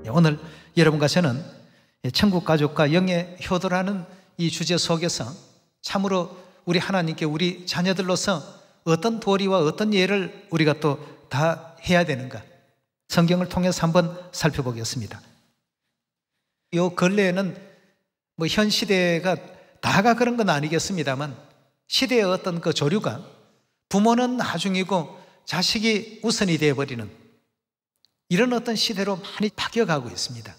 오늘 여러분과 저는 천국 가족과 영의 효도라는 이 주제 속에서 참으로 우리 하나님께 우리 자녀들로서 어떤 도리와 어떤 예를 우리가 또 다 해야 되는가, 성경을 통해서 한번 살펴보겠습니다. 요 근래에는 뭐 현 시대가 다가 그런 건 아니겠습니다만, 시대의 어떤 그 조류가 부모는 나중이고 자식이 우선이 되어버리는 이런 어떤 시대로 많이 바뀌어가고 있습니다.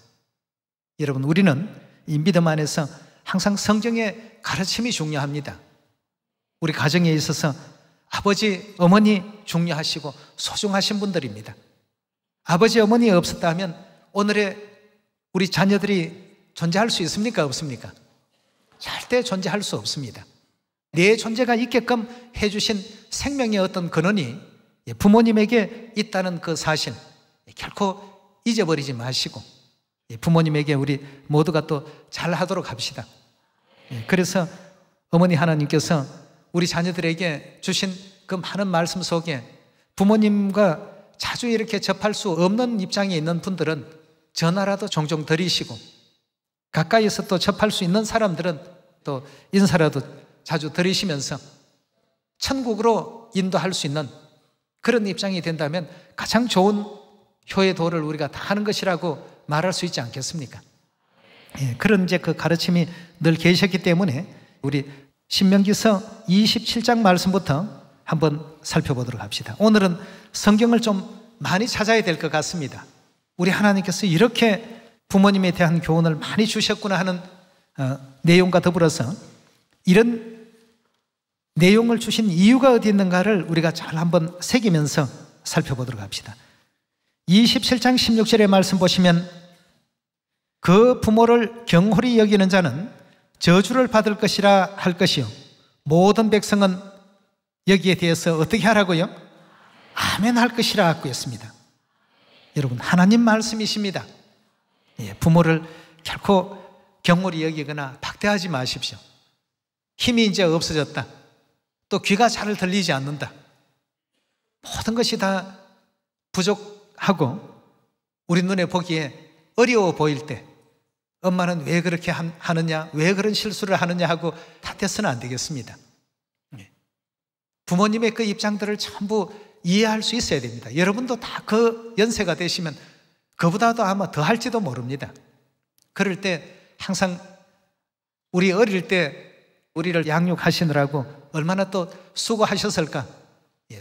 여러분, 우리는 이 믿음 안에서 항상 성경의 가르침이 중요합니다. 우리 가정에 있어서 아버지, 어머니 중요하시고 소중하신 분들입니다. 아버지, 어머니 없었다면 오늘의 우리 자녀들이 존재할 수 있습니까? 없습니까? 절대 존재할 수 없습니다. 내 존재가 있게끔 해주신 생명의 어떤 근원이 부모님에게 있다는 그 사실 결코 잊어버리지 마시고 부모님에게 우리 모두가 또 잘하도록 합시다. 그래서 어머니 하나님께서 우리 자녀들에게 주신 그 많은 말씀 속에 부모님과 자주 이렇게 접할 수 없는 입장에 있는 분들은 전화라도 종종 드리시고, 가까이서 또 접할 수 있는 사람들은 또 인사라도 자주 드리시면서 천국으로 인도할 수 있는 그런 입장이 된다면 가장 좋은 효도를 우리가 다 하는 것이라고 말할 수 있지 않겠습니까? 그런 이제 그 가르침이 늘 계셨기 때문에 우리 신명기서 27장 말씀부터 한번 살펴보도록 합시다. 오늘은 성경을 좀 많이 찾아야 될 것 같습니다. 우리 하나님께서 이렇게 부모님에 대한 교훈을 많이 주셨구나 하는 내용과 더불어서 이런 내용을 주신 이유가 어디 있는가를 우리가 잘 한번 새기면서 살펴보도록 합시다. 27장 16절의 말씀 보시면, 그 부모를 경홀히 여기는 자는 저주를 받을 것이라 할 것이요, 모든 백성은 여기에 대해서 어떻게 하라고요? 아멘 할 것이라 하고 있습니다. 여러분, 하나님 말씀이십니다. 부모를 결코 경홀히 여기거나 박대하지 마십시오. 힘이 이제 없어졌다, 또 귀가 잘 들리지 않는다, 모든 것이 다 부족하고 우리 눈에 보기에 어려워 보일 때 엄마는 왜 그렇게 하느냐, 왜 그런 실수를 하느냐 하고 탓해서는 안 되겠습니다. 부모님의 그 입장들을 전부 이해할 수 있어야 됩니다. 여러분도 다 그 연세가 되시면 그보다도 아마 더 할지도 모릅니다. 그럴 때 항상 우리 어릴 때 우리를 양육하시느라고 얼마나 또 수고하셨을까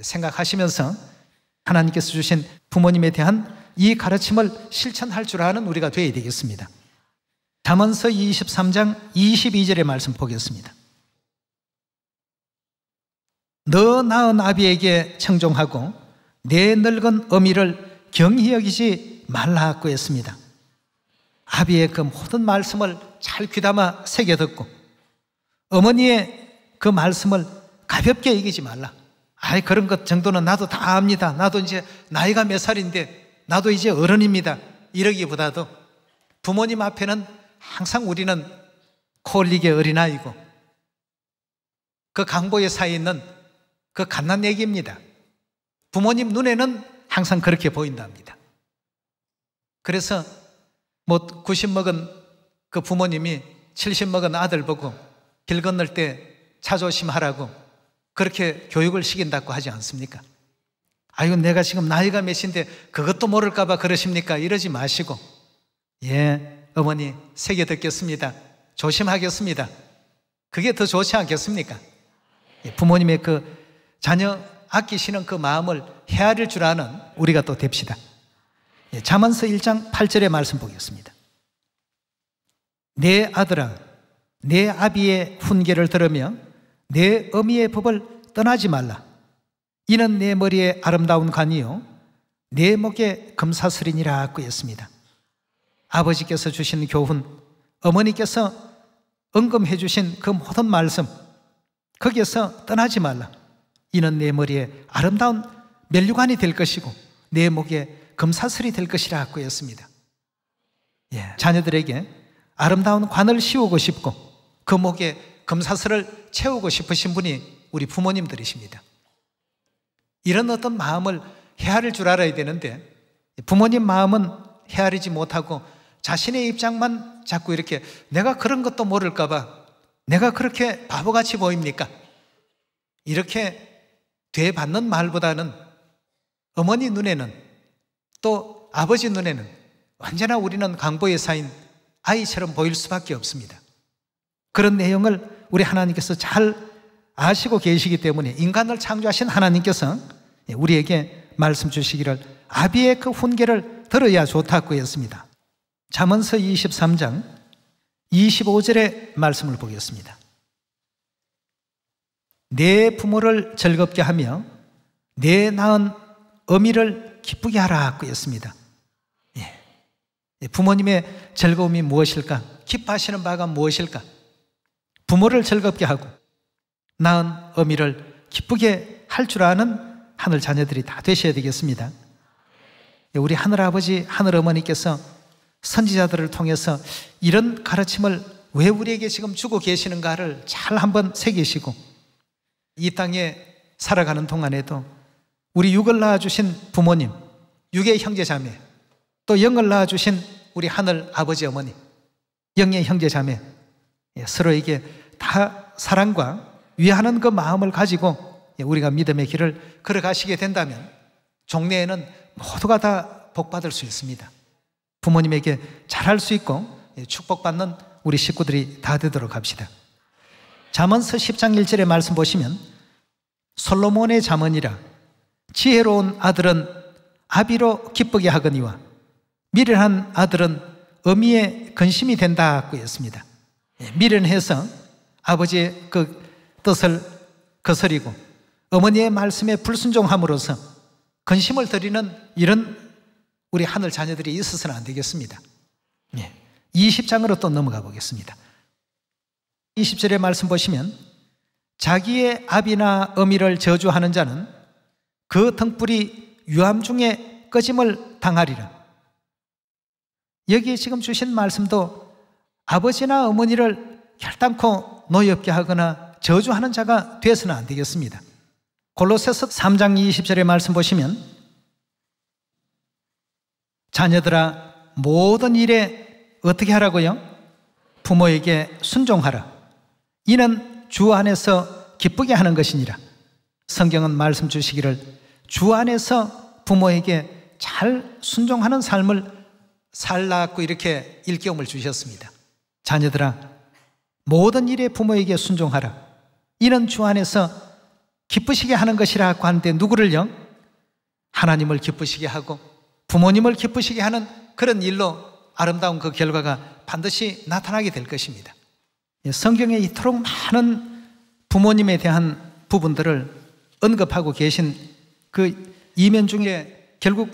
생각하시면서 하나님께서 주신 부모님에 대한 이 가르침을 실천할 줄 아는 우리가 되어야 되겠습니다. 잠언서 23장 22절의 말씀 보겠습니다. 너 낳은 아비에게 청종하고 내 늙은 어미를 경히 여기지 말라고 했습니다. 아비의 그 모든 말씀을 잘 귀담아 새겨 듣고 어머니의 그 말씀을 가볍게 여기지 말라. 아이, 그런 것 정도는 나도 다 압니다. 나도 이제 나이가 몇 살인데 나도 이제 어른입니다. 이러기보다도 부모님 앞에는 항상 우리는 콜리게 어린아이고 그 강보의 사이에 있는 그 갓난애기입니다. 부모님 눈에는 항상 그렇게 보인답니다. 그래서 뭐 90 먹은 그 부모님이 70 먹은 아들 보고 길 건널 때 차 조심하라고 그렇게 교육을 시킨다고 하지 않습니까? 아이고, 내가 지금 나이가 몇인데 그것도 모를까 봐 그러십니까? 이러지 마시고, 어머니 새겨 듣겠습니다. 조심하겠습니다. 그게 더 좋지 않겠습니까? 부모님의 그 자녀 아끼시는 그 마음을 헤아릴 줄 아는 우리가 또 됩시다. 잠언서 1장 8절의 말씀 보겠습니다. 내 아들아, 내 아비의 훈계를 들으며 내 어미의 법을 떠나지 말라. 이는 내 머리에 아름다운 관이요 내 목에 금사슬이니라 하고 했습니다. 아버지께서 주신 교훈, 어머니께서 언급해 주신 그 모든 말씀, 거기에서 떠나지 말라. 이는 내 머리에 아름다운 면류관이 될 것이고 내 목에 금사슬이 될 것이라 하였습니다. 자녀들에게 아름다운 관을 씌우고 싶고 그 목에 금사슬을 채우고 싶으신 분이 우리 부모님들이십니다. 이런 어떤 마음을 헤아릴 줄 알아야 되는데 부모님 마음은 헤아리지 못하고 자신의 입장만 자꾸 이렇게 내가 그런 것도 모를까 봐 내가 그렇게 바보같이 보입니까? 이렇게 되받는 말보다는 어머니 눈에는 또 아버지 눈에는 언제나 우리는 강보의 사인 아이처럼 보일 수밖에 없습니다. 그런 내용을 우리 하나님께서 잘 아시고 계시기 때문에 인간을 창조하신 하나님께서 우리에게 말씀 주시기를 아비의 그 훈계를 들어야 좋다고 했습니다. 잠언서 23장 25절의 말씀을 보겠습니다. 내 부모를 즐겁게 하며 내 낳은 어미를 기쁘게 하라 했습니다. 부모님의 즐거움이 무엇일까? 기뻐하시는 바가 무엇일까? 부모를 즐겁게 하고 낳은 어미를 기쁘게 할 줄 아는 하늘 자녀들이 다 되셔야 되겠습니다. 우리 하늘아버지 하늘어머니께서 선지자들을 통해서 이런 가르침을 왜 우리에게 지금 주고 계시는가를 잘 한번 새기시고 이 땅에 살아가는 동안에도 우리 육을 낳아주신 부모님, 육의 형제 자매, 또 영을 낳아주신 우리 하늘 아버지 어머니, 영의 형제 자매, 서로에게 다 사랑과 위하는 그 마음을 가지고 우리가 믿음의 길을 걸어가시게 된다면 종래에는 모두가 다 복받을 수 있습니다. 부모님에게 잘할 수 있고 축복받는 우리 식구들이 다 되도록 합시다. 잠언서 10장 1절의 말씀 보시면 솔로몬의 잠언이라 지혜로운 아들은 아비로 기쁘게 하거니와 미련한 아들은 어미의 근심이 된다고 했습니다. 미련해서 아버지의 그 뜻을 거스리고 어머니의 말씀에 불순종함으로써 근심을 드리는 이런 우리 하늘 자녀들이 있어서는 안 되겠습니다. 20장으로 또 넘어가 보겠습니다. 20절의 말씀 보시면 자기의 아비나 어미를 저주하는 자는 그 등불이 유암 중에 꺼짐을 당하리라. 여기에 지금 주신 말씀도 아버지나 어머니를 결단코 노엽게 하거나 저주하는 자가 되어서는 안 되겠습니다. 골로새서 3장 20절의 말씀 보시면 자녀들아 모든 일에 어떻게 하라고요? 부모에게 순종하라. 이는 주 안에서 기쁘게 하는 것이니라. 성경은 말씀 주시기를 주 안에서 부모에게 잘 순종하는 삶을 살라고 이렇게 일깨움을 주셨습니다. 자녀들아 모든 일에 부모에게 순종하라. 이는 주 안에서 기쁘시게 하는 것이라고 하는데 누구를요? 하나님을 기쁘시게 하고 부모님을 기쁘시게 하는 그런 일로 아름다운 그 결과가 반드시 나타나게 될 것입니다. 성경에 이토록 많은 부모님에 대한 부분들을 언급하고 계신 그 이면 중에 결국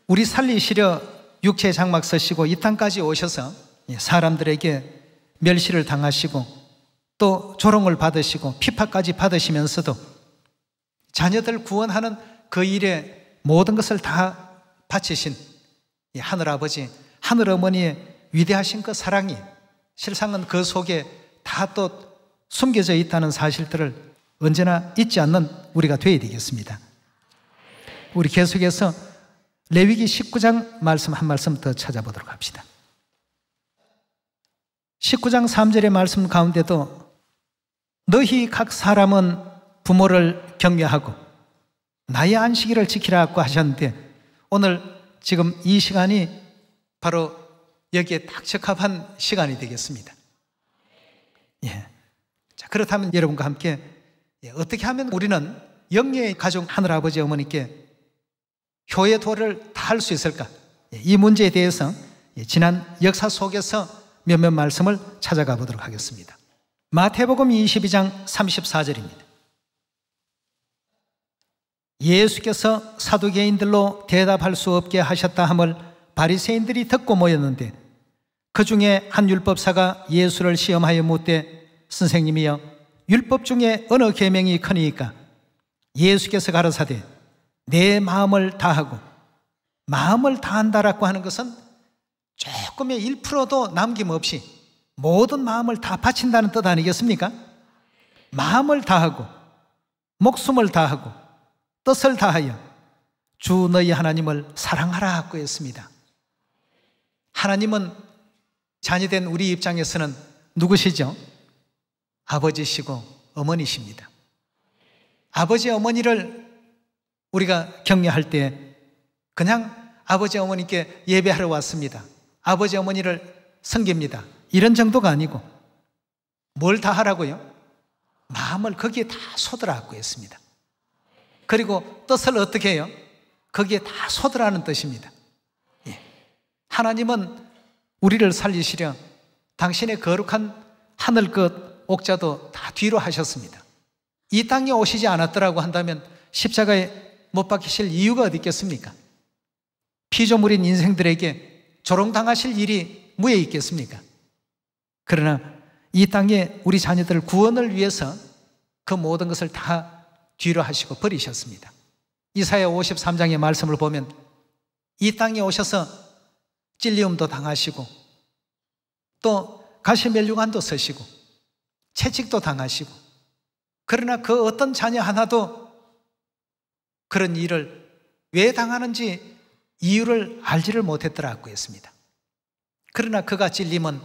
우리 살리시려 육체의 장막 서시고 이 땅까지 오셔서 사람들에게 멸시를 당하시고 또 조롱을 받으시고 피파까지 받으시면서도 자녀들 구원하는 그 일에 모든 것을 다 바치신 하늘아버지, 하늘어머니의 위대하신 그 사랑이 실상은 그 속에 다 또 숨겨져 있다는 사실들을 언제나 잊지 않는 우리가 되어야 되겠습니다. 우리 계속해서 레위기 19장 말씀 한 말씀 더 찾아보도록 합시다. 19장 3절의 말씀 가운데도 너희 각 사람은 부모를 경외하고 나의 안식일을 지키라고 하셨는데 오늘 지금 이 시간이 바로 여기에 딱 적합한 시간이 되겠습니다. 자, 그렇다면 여러분과 함께 어떻게 하면 우리는 영예의 가족 하늘아버지 어머니께 효의 도를 다 할 수 있을까? 이 문제에 대해서 지난 역사 속에서 몇몇 말씀을 찾아가 보도록 하겠습니다. 마태복음 22장 34절입니다. 예수께서 사두개인들로 대답할 수 없게 하셨다 함을 바리새인들이 듣고 모였는데 그 중에 한 율법사가 예수를 시험하여 묻되 선생님이여 율법 중에 어느 계명이 크니까? 예수께서 가라사대 내 마음을 다하고, 마음을 다한다라고 하는 것은 조금의 1%도 남김없이 모든 마음을 다 바친다는 뜻 아니겠습니까? 마음을 다하고 목숨을 다하고 뜻을 다하여 주 너희 하나님을 사랑하라 하고 했습니다. 하나님은 자녀된 우리 입장에서는 누구시죠? 아버지시고 어머니십니다. 아버지 어머니를 우리가 격려할 때 그냥 아버지 어머니께 예배하러 왔습니다, 아버지 어머니를 섬깁니다, 이런 정도가 아니고 뭘 다 하라고요? 마음을 거기에 다 쏟으라고 했습니다. 그리고 뜻을 어떻게 해요? 거기에 다 쏟으라는 뜻입니다. 예. 하나님은 우리를 살리시려 당신의 거룩한 하늘 끝 옥자도 다 뒤로 하셨습니다. 이 땅에 오시지 않았더라고 한다면 십자가에 못 박히실 이유가 어디 있겠습니까? 피조물인 인생들에게 조롱당하실 일이 무에 있겠습니까? 그러나 이 땅에 우리 자녀들 구원을 위해서 그 모든 것을 다 뒤로 하시고 버리셨습니다. 이사야 53장의 말씀을 보면 이 땅에 오셔서 찔리움도 당하시고 또 가시면류관도 쓰시고 채찍도 당하시고, 그러나 그 어떤 자녀 하나도 그런 일을 왜 당하는지 이유를 알지를 못했더라고 했습니다. 그러나 그가 찔림은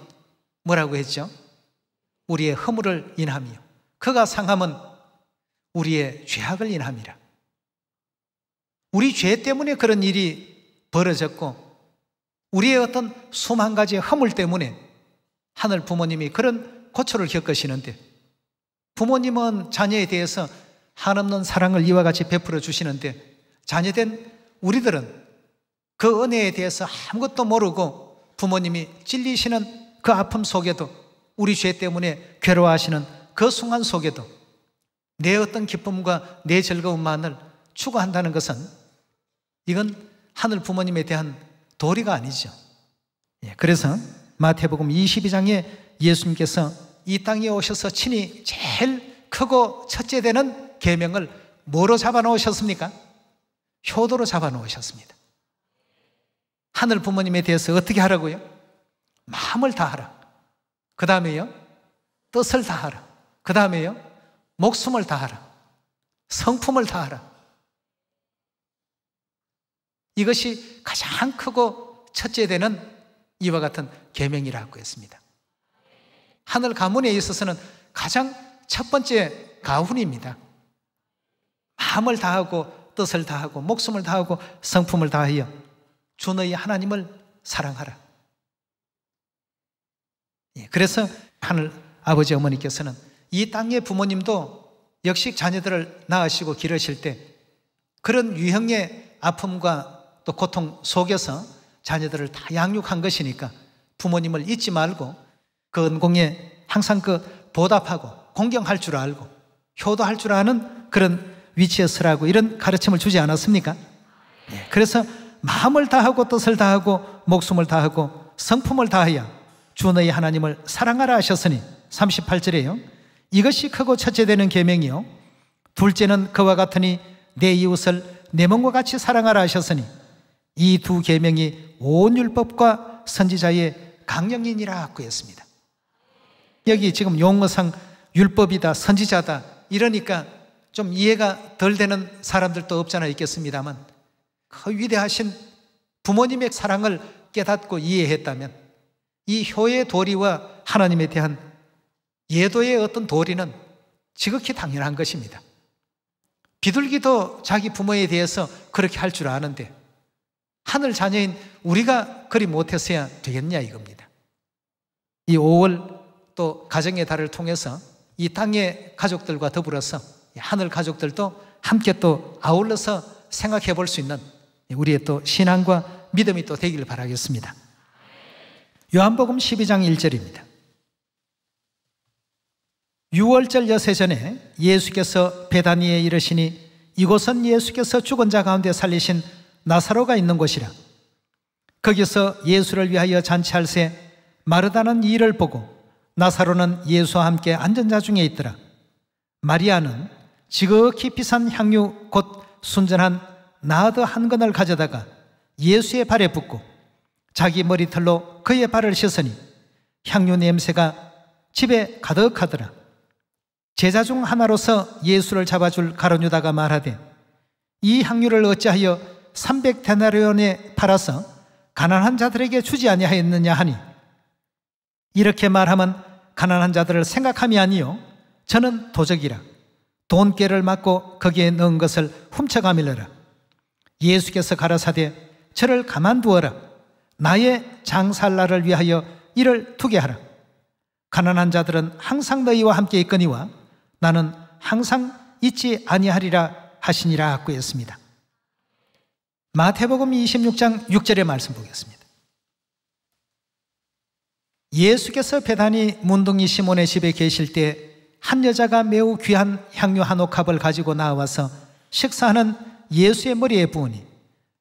뭐라고 했죠? 우리의 허물을 인하며 그가 상함은 우리의 죄악을 인함이라. 우리 죄 때문에 그런 일이 벌어졌고 우리의 어떤 수만 가지의 허물 때문에 하늘 부모님이 그런 고초를 겪으시는데, 부모님은 자녀에 대해서 한없는 사랑을 이와 같이 베풀어 주시는데 자녀된 우리들은 그 은혜에 대해서 아무것도 모르고 부모님이 찔리시는 그 아픔 속에도, 우리 죄 때문에 괴로워하시는 그 순간 속에도 내 어떤 기쁨과 내 즐거움만을 추구한다는 것은 이건 하늘 부모님에 대한 도리가 아니죠. 그래서 마태복음 22장에 예수님께서 이 땅에 오셔서 친히 제일 크고 첫째 되는 계명을 뭐로 잡아놓으셨습니까? 효도로 잡아놓으셨습니다. 하늘 부모님에 대해서 어떻게 하라고요? 마음을 다하라. 그 다음에요, 뜻을 다하라. 그 다음에요, 목숨을 다하라. 성품을 다하라. 이것이 가장 크고 첫째 되는 이와 같은 계명이라고 했습니다. 하늘 가문에 있어서는 가장 첫 번째 가훈입니다. 마음을 다하고 뜻을 다하고 목숨을 다하고 성품을 다하여 주 너희 하나님을 사랑하라. 그래서 하늘 아버지 어머니께서는 이 땅의 부모님도 역시 자녀들을 낳으시고 기르실 때 그런 유형의 아픔과 또 고통 속에서 자녀들을 다 양육한 것이니까 부모님을 잊지 말고 그 은공에 항상 그 보답하고 공경할 줄 알고 효도할 줄 아는 그런 위치에 서라고 이런 가르침을 주지 않았습니까? 그래서 마음을 다하고 뜻을 다하고 목숨을 다하고 성품을 다하여 주 너희 하나님을 사랑하라 하셨으니 38절에요. 이것이 크고 첫째 되는 계명이요 둘째는 그와 같으니 내 이웃을 내 몸과 같이 사랑하라 하셨으니 이 두 계명이 온 율법과 선지자의 강령이니라고 했습니다. 여기 지금 용어상 율법이다 선지자다 이러니까 좀 이해가 덜 되는 사람들도 없잖아 있겠습니다만, 그 위대하신 부모님의 사랑을 깨닫고 이해했다면 이 효의 도리와 하나님에 대한 예도의 어떤 도리는 지극히 당연한 것입니다. 비둘기도 자기 부모에 대해서 그렇게 할 줄 아는데 하늘 자녀인 우리가 그리 못했어야 되겠냐 이겁니다. 이 5월 또 가정의 달을 통해서 이 땅의 가족들과 더불어서 하늘 가족들도 함께 또 아울러서 생각해 볼 수 있는 우리의 또 신앙과 믿음이 또 되기를 바라겠습니다. 요한복음 12장 1절입니다. 6월절 여세 전에 예수께서 베다니에 이르시니 이곳은 예수께서 죽은 자 가운데 살리신 나사로가 있는 곳이라. 거기서 예수를 위하여 잔치할새 마르다는 이 일을 보고 나사로는 예수와 함께 앉은 자 중에 있더라. 마리아는 지극히 비싼 향유 곧 순전한 나드 한 근을 가져다가 예수의 발에 붓고 자기 머리털로 그의 발을 씻으니 향유 냄새가 집에 가득하더라. 제자 중 하나로서 예수를 잡아줄 가룟유다가 말하되 이 향유를 어찌하여 300데나리온에 팔아서 가난한 자들에게 주지 아니하였느냐 하니, 이렇게 말하면 가난한 자들을 생각함이 아니요 저는 도적이라 돈깨를 맞고 거기에 넣은 것을 훔쳐가밀러라. 예수께서 가라사대 저를 가만두어라. 나의 장사할 날을 위하여 이를 두게 하라. 가난한 자들은 항상 너희와 함께 있거니와 나는 항상 있지 아니하리라 하시니라 하고 했습니다. 마태복음 26장 6절의 말씀 보겠습니다. 예수께서 베다니 문둥이 시몬의 집에 계실 때 한 여자가 매우 귀한 향유 한 옥합을 가지고 나와서 식사하는 예수의 머리에 부으니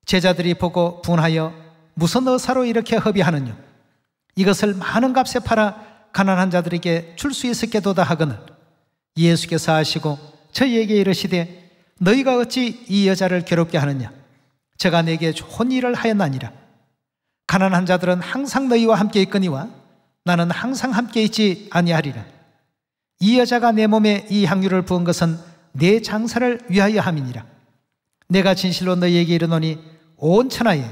제자들이 보고 분하여 무슨 의사로 이렇게 허비하느냐, 이것을 많은 값에 팔아 가난한 자들에게 줄 수 있었겠도다 하거늘 예수께서 아시고 저희에게 이르시되 너희가 어찌 이 여자를 괴롭게 하느냐, 저가 내게 좋은 일을 하였나니라. 가난한 자들은 항상 너희와 함께 있거니와 나는 항상 함께 있지 아니하리라. 이 여자가 내 몸에 이 향유를 부은 것은 내 장사를 위하여 함이니라. 내가 진실로 너희에게 이르노니 온 천하에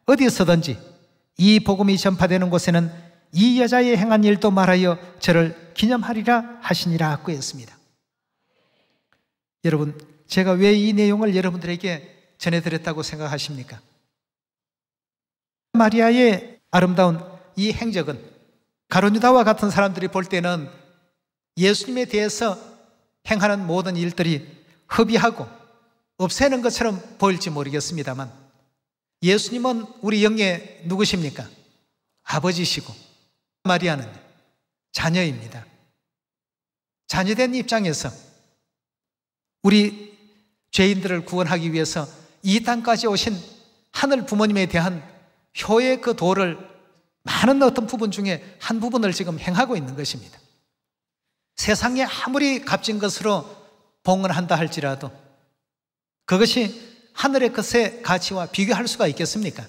어디서든지 이 복음이 전파되는 곳에는 이 여자의 행한 일도 말하여 저를 기념하리라 하시니라 하고 했습니다. 여러분, 제가 왜 이 내용을 여러분들에게 전해드렸다고 생각하십니까? 마리아의 아름다운 이 행적은 가룟유다와 같은 사람들이 볼 때는 예수님에 대해서 행하는 모든 일들이 허비하고 없애는 것처럼 보일지 모르겠습니다만, 예수님은 우리 영의 누구십니까? 아버지시고 마리아는 자녀입니다. 자녀된 입장에서 우리 죄인들을 구원하기 위해서 이 땅까지 오신 하늘 부모님에 대한 효의 그 도를 많은 어떤 부분 중에 한 부분을 지금 행하고 있는 것입니다. 세상에 아무리 값진 것으로 봉헌한다 할지라도 그것이 하늘의 것의 가치와 비교할 수가 있겠습니까?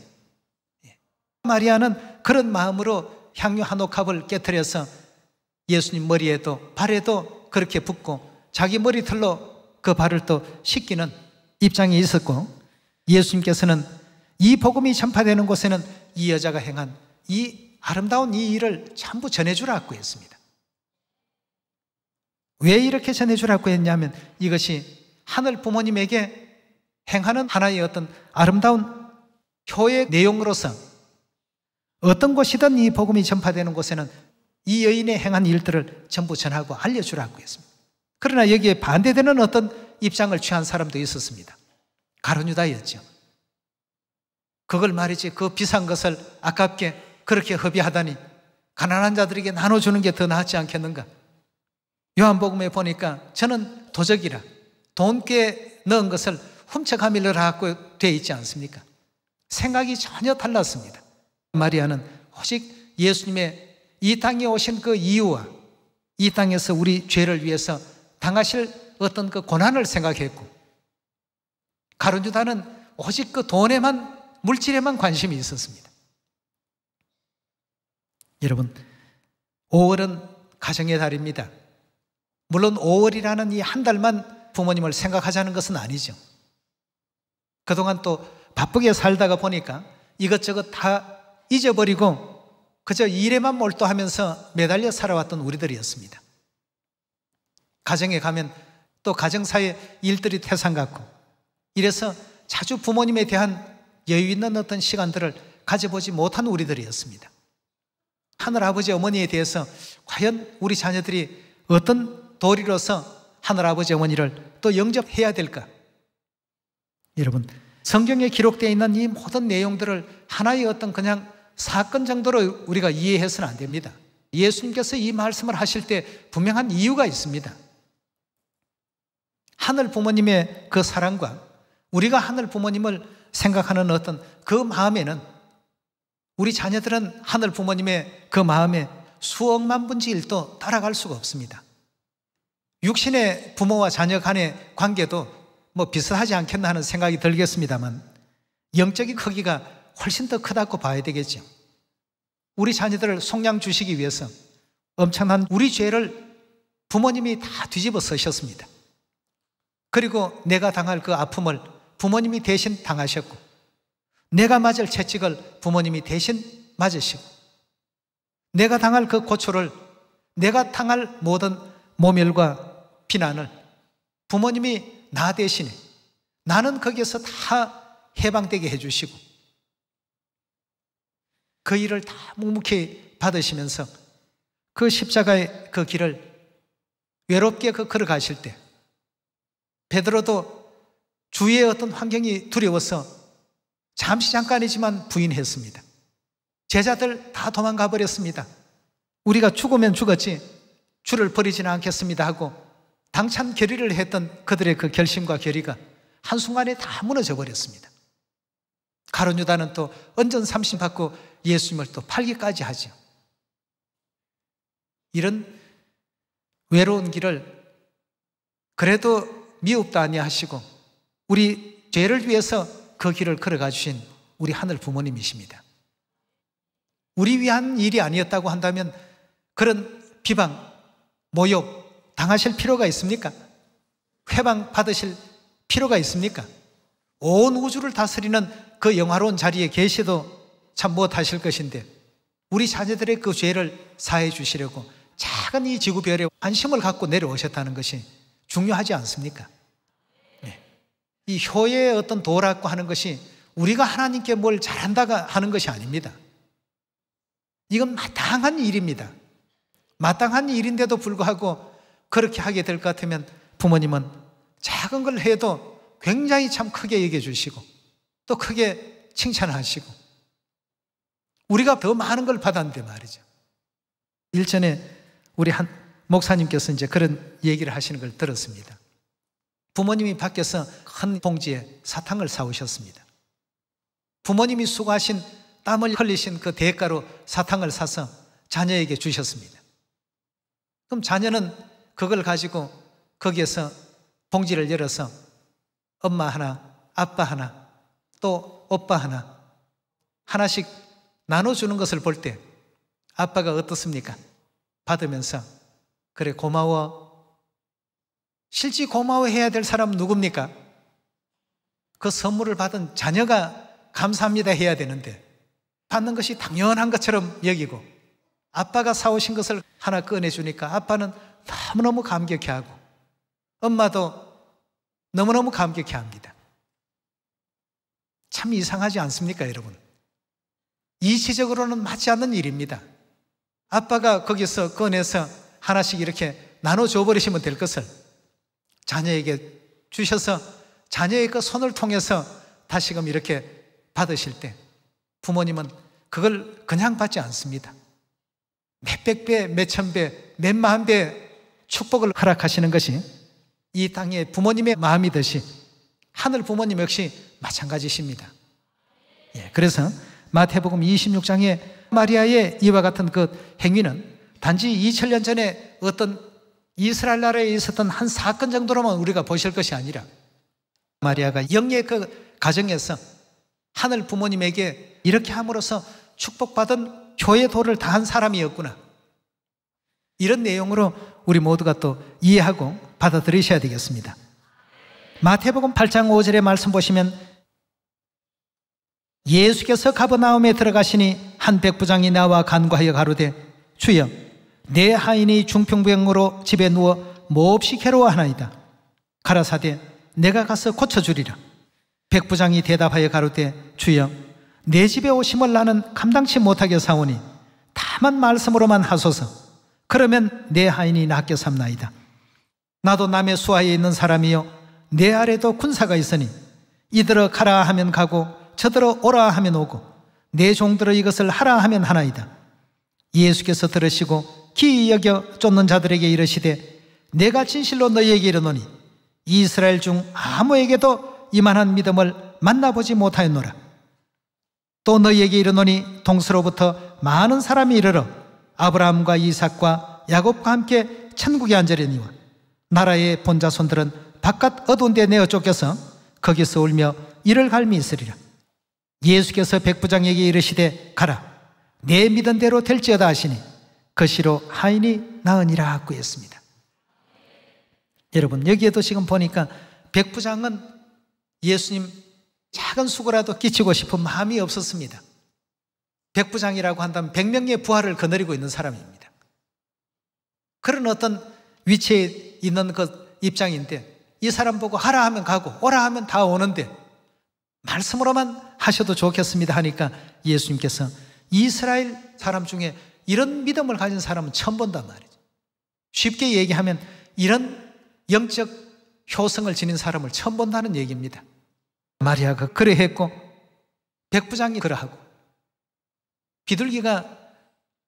마리아는 그런 마음으로 향유 한 옥합을 깨트려서 예수님 머리에도 발에도 그렇게 붓고 자기 머리털로 그 발을 또 씻기는 입장에 있었고, 예수님께서는 이 복음이 전파되는 곳에는 이 여자가 행한 이 아름다운 이 일을 전부 전해주라고 했습니다. 왜 이렇게 전해주라고 했냐면 이것이 하늘 부모님에게 행하는 하나의 어떤 아름다운 효의 내용으로서 어떤 곳이든 이 복음이 전파되는 곳에는 이 여인의 행한 일들을 전부 전하고 알려주라고 했습니다. 그러나 여기에 반대되는 어떤 입장을 취한 사람도 있었습니다. 가룟유다였죠. 그걸 말이지 그 비싼 것을 아깝게 그렇게 허비하다니 가난한 자들에게 나눠주는 게 더 낫지 않겠는가? 요한복음에 보니까 저는 도적이라 돈깨 넣은 것을 훔쳐가밀러라 하고 되어 있지 않습니까? 생각이 전혀 달랐습니다. 마리아는 오직 예수님의 이 땅에 오신 그 이유와 이 땅에서 우리 죄를 위해서 당하실 어떤 그 고난을 생각했고, 가룟유다는 오직 그 돈에만, 물질에만 관심이 있었습니다. 여러분, 5월은 가정의 달입니다. 물론 5월이라는 이 한 달만 부모님을 생각하자는 것은 아니죠. 그동안 또 바쁘게 살다가 보니까 이것저것 다 잊어버리고 그저 일에만 몰두하면서 매달려 살아왔던 우리들이었습니다. 가정에 가면 또 가정사의 일들이 태산 같고, 이래서 자주 부모님에 대한 여유 있는 어떤 시간들을 가져보지 못한 우리들이었습니다. 하늘아버지 어머니에 대해서 과연 우리 자녀들이 어떤 도리로서 하늘아버지 어머니를 또 영접해야 될까? 여러분, 성경에 기록되어 있는 이 모든 내용들을 하나의 어떤 그냥 사건 정도로 우리가 이해해서는 안 됩니다. 예수님께서 이 말씀을 하실 때 분명한 이유가 있습니다. 하늘 부모님의 그 사랑과 우리가 하늘 부모님을 생각하는 어떤 그 마음에는 우리 자녀들은 하늘 부모님의 그 마음에 수억만 분지 1도 따라갈 수가 없습니다. 육신의 부모와 자녀 간의 관계도 뭐 비슷하지 않겠나 하는 생각이 들겠습니다만 영적인 크기가 훨씬 더 크다고 봐야 되겠죠. 우리 자녀들을 속량 주시기 위해서 엄청난 우리 죄를 부모님이 다 뒤집어 쓰셨습니다. 그리고 내가 당할 그 아픔을 부모님이 대신 당하셨고, 내가 맞을 채찍을 부모님이 대신 맞으시고, 내가 당할 그 고초를, 내가 당할 모든 모멸과 비난을 부모님이 나 대신에, 나는 거기에서 다 해방되게 해주시고, 그 일을 다 묵묵히 받으시면서 그 십자가의 그 길을 외롭게 걸어가실 때, 베드로도 주위의 어떤 환경이 두려워서 잠시 잠깐이지만 부인했습니다. 제자들 다 도망가 버렸습니다. 우리가 죽으면 죽었지 주를 버리지는 않겠습니다 하고 당찬 결의를 했던 그들의 그 결심과 결의가 한순간에 다 무너져 버렸습니다. 가룟 유다는 또 언전 삼심 받고 예수님을 또 팔기까지 하죠. 이런 외로운 길을 그래도 미흡도 아니하시고 우리 죄를 위해서 그 길을 걸어가 주신 우리 하늘 부모님이십니다. 우리 위한 일이 아니었다고 한다면 그런 비방, 모욕 당하실 필요가 있습니까? 회방 받으실 필요가 있습니까? 온 우주를 다스리는 그 영화로운 자리에 계셔도 참 못하실 것인데 우리 자녀들의 그 죄를 사해 주시려고 작은 이 지구별에 관심을 갖고 내려오셨다는 것이 중요하지 않습니까? 네. 이 효의 어떤 도라고 하는 것이 우리가 하나님께 뭘 잘한다가 하는 것이 아닙니다. 이건 마땅한 일입니다. 마땅한 일인데도 불구하고 그렇게 하게 될 것 같으면 부모님은 작은 걸 해도 굉장히 참 크게 얘기해 주시고 또 크게 칭찬하시고 우리가 더 많은 걸 받았는데 말이죠. 일전에 우리 한 목사님께서 이제 그런 얘기를 하시는 걸 들었습니다. 부모님이 밖에서 큰 봉지에 사탕을 사오셨습니다. 부모님이 수고하신 땀을 흘리신 그 대가로 사탕을 사서 자녀에게 주셨습니다. 그럼 자녀는 그걸 가지고 거기에서 봉지를 열어서 엄마 하나, 아빠 하나, 또 오빠 하나 하나씩 나눠주는 것을 볼 때 아빠가 어떻습니까? 받으면서 그래 고마워. 실제 고마워해야 될 사람 누굽니까? 그 선물을 받은 자녀가 감사합니다 해야 되는데 받는 것이 당연한 것처럼 여기고 아빠가 사오신 것을 하나 꺼내주니까 아빠는 너무너무 감격해하고 엄마도 너무너무 감격해합니다. 참 이상하지 않습니까, 여러분? 이치적으로는 맞지 않는 일입니다. 아빠가 거기서 꺼내서 하나씩 이렇게 나눠줘 버리시면 될 것을 자녀에게 주셔서 자녀의 그 손을 통해서 다시금 이렇게 받으실 때 부모님은 그걸 그냥 받지 않습니다. 몇백 배, 몇천 배, 몇만 배 축복을 허락하시는 것이 이 땅의 부모님의 마음이듯이 하늘 부모님 역시 마찬가지십니다. 예, 그래서 마태복음 26장에 마리아의 이와 같은 그 행위는 단지 2000년 전에 어떤 이스라엘 나라에 있었던 한 사건 정도로만 우리가 보실 것이 아니라 마리아가 영의 그 가정에서 하늘 부모님에게 이렇게 함으로써 축복받은 교의 도를 다한 사람이었구나. 이런 내용으로 우리 모두가 또 이해하고 받아들이셔야 되겠습니다. 마태복음 8장 5절의 말씀 보시면 예수께서 가버나움에 들어가시니 한 백부장이 나와 간구하여 가로되 주여 내 하인이 중풍병으로 집에 누워 몹시 괴로워하나이다. 가라사대 내가 가서 고쳐주리라. 백부장이 대답하여 가로되 주여 내 집에 오심을 나는 감당치 못하게 사오니 다만 말씀으로만 하소서. 그러면 내 하인이 낫게 삼나이다. 나도 남의 수하에 있는 사람이요 내 아래도 군사가 있으니 이들어 가라 하면 가고 저들어 오라 하면 오고 내 종들어 이것을 하라 하면 하나이다. 예수께서 들으시고 기이 여겨 쫓는 자들에게 이르시되 내가 진실로 너희에게 이르노니 이스라엘 중 아무에게도 이만한 믿음을 만나보지 못하였노라. 또 너희에게 이르노니 동서로부터 많은 사람이 이르러 아브라함과 이삭과 야곱과 함께 천국에 앉으려니와 나라의 본자손들은 바깥 어두운 데 내어 쫓겨서 거기서 울며 이를 갈미 있으리라. 예수께서 백부장에게 이르시되 가라, 내 믿은 대로 될지어다 하시니 그 시로 하인이 나으니라 하고 했습니다. 여러분, 여기에도 지금 보니까 백부장은 예수님 작은 수고라도 끼치고 싶은 마음이 없었습니다. 백부장이라고 한다면 100명의 부하를 거느리고 있는 사람입니다. 그런 어떤 위치에 있는 그 입장인데, 이 사람 보고 하라 하면 가고 오라 하면 다 오는데 말씀으로만 하셔도 좋겠습니다 하니까 예수님께서 이스라엘 사람 중에 이런 믿음을 가진 사람은 처음 본단 말이죠. 쉽게 얘기하면 이런 영적 효성을 지닌 사람을 처음 본다는 얘기입니다. 마리아가 그래 했고 백부장이 그러하고, 비둘기가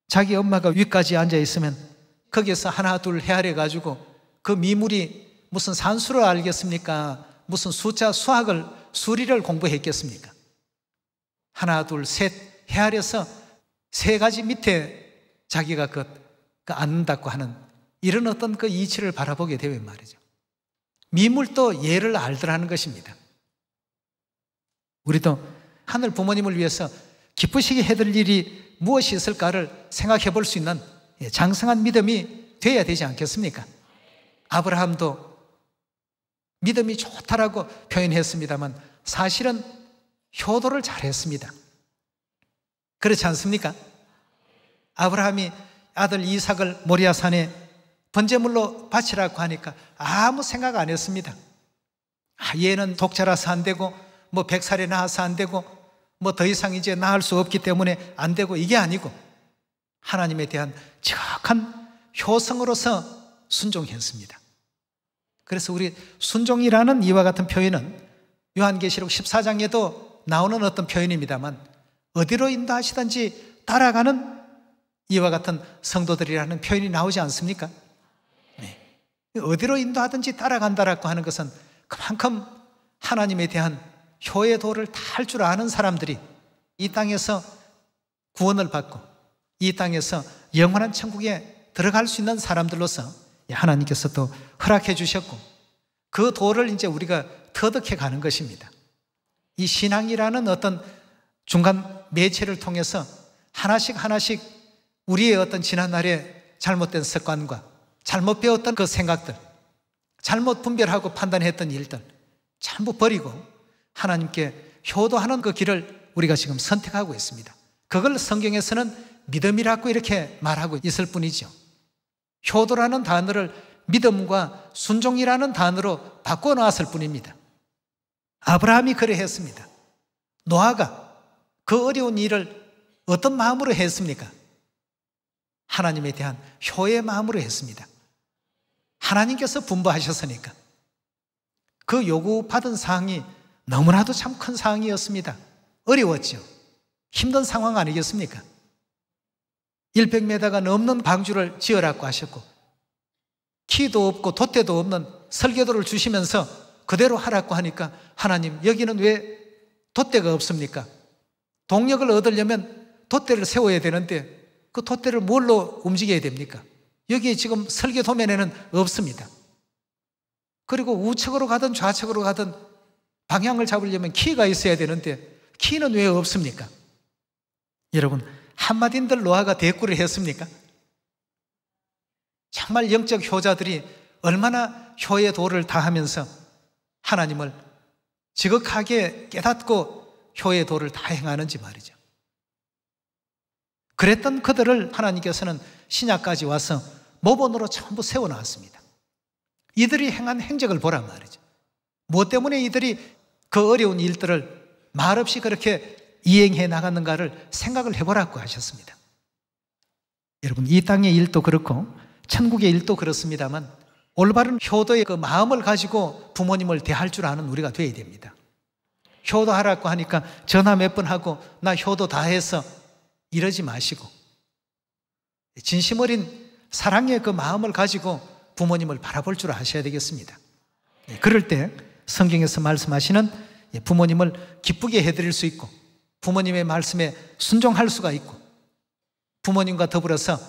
자기 엄마가 위까지 앉아 있으면 거기에서 하나 둘 헤아려 가지고 그 미물이 무슨 산수를 알겠습니까? 무슨 숫자 수학을 수리를 공부했겠습니까? 하나 둘 셋 헤아려서 세 가지 밑에 자기가 그 앉는다고 하는 이런 어떤 그 이치를 바라보게 되면 말이죠. 미물도 예를 알더라는 것입니다. 우리도 하늘 부모님을 위해서 기쁘시게 해드릴 일이 무엇이 있을까를 생각해 볼 수 있는 장성한 믿음이 되어야 되지 않겠습니까? 아브라함도 믿음이 좋다라고 표현했습니다만 사실은 효도를 잘했습니다. 그렇지 않습니까? 아브라함이 아들 이삭을 모리아산에 번제물로 바치라고 하니까 아무 생각 안 했습니다. 얘는 독자라서 안 되고 뭐 100살에 낳아서 안 되고 뭐 더 이상 이제 낳을 수 없기 때문에 안 되고, 이게 아니고 하나님에 대한 지극한 효성으로서 순종했습니다. 그래서 우리 순종이라는 이와 같은 표현은 요한계시록 14장에도 나오는 어떤 표현입니다만 어디로 인도하시든지 따라가는 이와 같은 성도들이라는 표현이 나오지 않습니까? 네. 어디로 인도하든지 따라간다라고 하는 것은 그만큼 하나님에 대한 효의 도를 다 할 줄 아는 사람들이 이 땅에서 구원을 받고 이 땅에서 영원한 천국에 들어갈 수 있는 사람들로서 하나님께서 또 허락해 주셨고, 그 도를 이제 우리가 터득해 가는 것입니다. 이 신앙이라는 어떤 중간 매체를 통해서 하나씩 하나씩 우리의 어떤 지난날의 잘못된 습관과 잘못 배웠던 그 생각들, 잘못 분별하고 판단했던 일들 전부 버리고 하나님께 효도하는 그 길을 우리가 지금 선택하고 있습니다. 그걸 성경에서는 믿음이라고 이렇게 말하고 있을 뿐이죠. 효도라는 단어를 믿음과 순종이라는 단어로 바꿔놓았을 뿐입니다. 아브라함이 그래 했습니다. 노아가 그 어려운 일을 어떤 마음으로 했습니까? 하나님에 대한 효의 마음으로 했습니다. 하나님께서 분부하셨으니까. 그 요구받은 사항이 너무나도 참 큰 사항이었습니다. 어려웠죠. 힘든 상황 아니겠습니까? 100m가 넘는 방주를 지으라고 하셨고, 키도 없고 돛대도 없는 설계도를 주시면서 그대로 하라고 하니까, 하나님 여기는 왜 돛대가 없습니까? 동력을 얻으려면 돛대를 세워야 되는데 그 돛대를 뭘로 움직여야 됩니까? 여기 지금 설계도면에는 없습니다. 그리고 우측으로 가든 좌측으로 가든 방향을 잡으려면 키가 있어야 되는데 키는 왜 없습니까? 여러분, 한마디인들 노아가 대꾸를 했습니까? 정말 영적 효자들이 얼마나 효의 도를 다하면서 하나님을 지극하게 깨닫고 효의 도를 다 행하는지 말이죠. 그랬던 그들을 하나님께서는 신약까지 와서 모본으로 전부 세워놨습니다. 이들이 행한 행적을 보란 말이죠. 무엇 때문에 이들이 그 어려운 일들을 말없이 그렇게 이행해 나갔는가를 생각을 해보라고 하셨습니다. 여러분, 이 땅의 일도 그렇고 천국의 일도 그렇습니다만 올바른 효도의 그 마음을 가지고 부모님을 대할 줄 아는 우리가 되어야 됩니다. 효도하라고 하니까 전화 몇 번 하고 나 효도 다 해서 이러지 마시고 진심 어린 사랑의 그 마음을 가지고 부모님을 바라볼 줄 아셔야 되겠습니다. 그럴 때 성경에서 말씀하시는 부모님을 기쁘게 해드릴 수 있고 부모님의 말씀에 순종할 수가 있고 부모님과 더불어서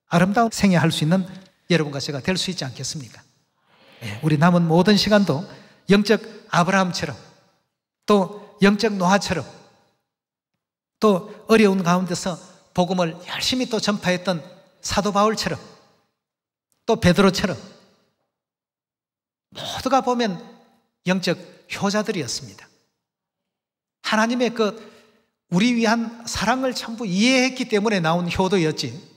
아름다운 생애할 수 있는 여러분과 제가 될 수 있지 않겠습니까? 우리 남은 모든 시간도 영적 아브라함처럼, 또 영적 노아처럼, 또 어려운 가운데서 복음을 열심히 또 전파했던 사도 바울처럼, 또 베드로처럼 모두가 보면 영적 효자들이었습니다. 하나님의 우리 위한 사랑을 전부 이해했기 때문에 나온 효도였지,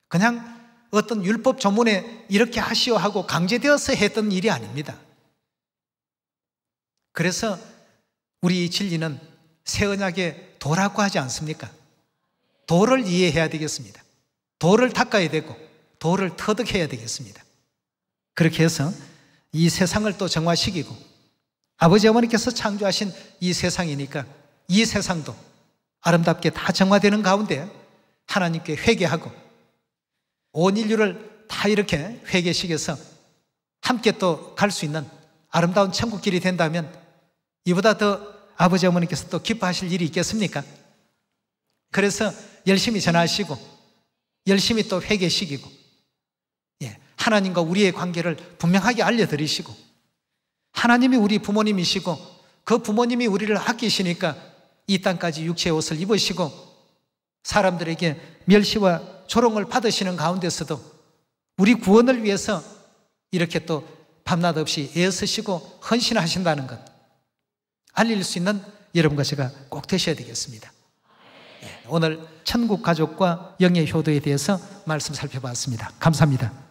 그냥 어떤 율법 조문에 이렇게 하시오 하고 강제되어서 했던 일이 아닙니다. 그래서 우리 진리는 새 언약의 도라고 하지 않습니까? 도를 이해해야 되겠습니다. 도를 닦아야 되고 도를 터득해야 되겠습니다. 그렇게 해서 이 세상을 또 정화시키고, 아버지 어머니께서 창조하신 이 세상이니까 이 세상도 아름답게 다 정화되는 가운데 하나님께 회개하고 온 인류를 다 이렇게 회개시켜서 함께 또 갈 수 있는 아름다운 천국길이 된다면 이보다 더 아버지 어머니께서 또 기뻐하실 일이 있겠습니까? 그래서 열심히 전하시고 열심히 또 회개시키고, 하나님과 우리의 관계를 분명하게 알려드리시고, 하나님이 우리 부모님이시고 그 부모님이 우리를 아끼시니까 이 땅까지 육체의 옷을 입으시고 사람들에게 멸시와 조롱을 받으시는 가운데서도 우리 구원을 위해서 이렇게 또 밤낮 없이 애쓰시고 헌신하신다는 것 알릴 수 있는 여러분과 제가 꼭 되셔야 되겠습니다. 오늘 천국 가족과 영의 효도에 대해서 말씀 살펴봤습니다. 감사합니다.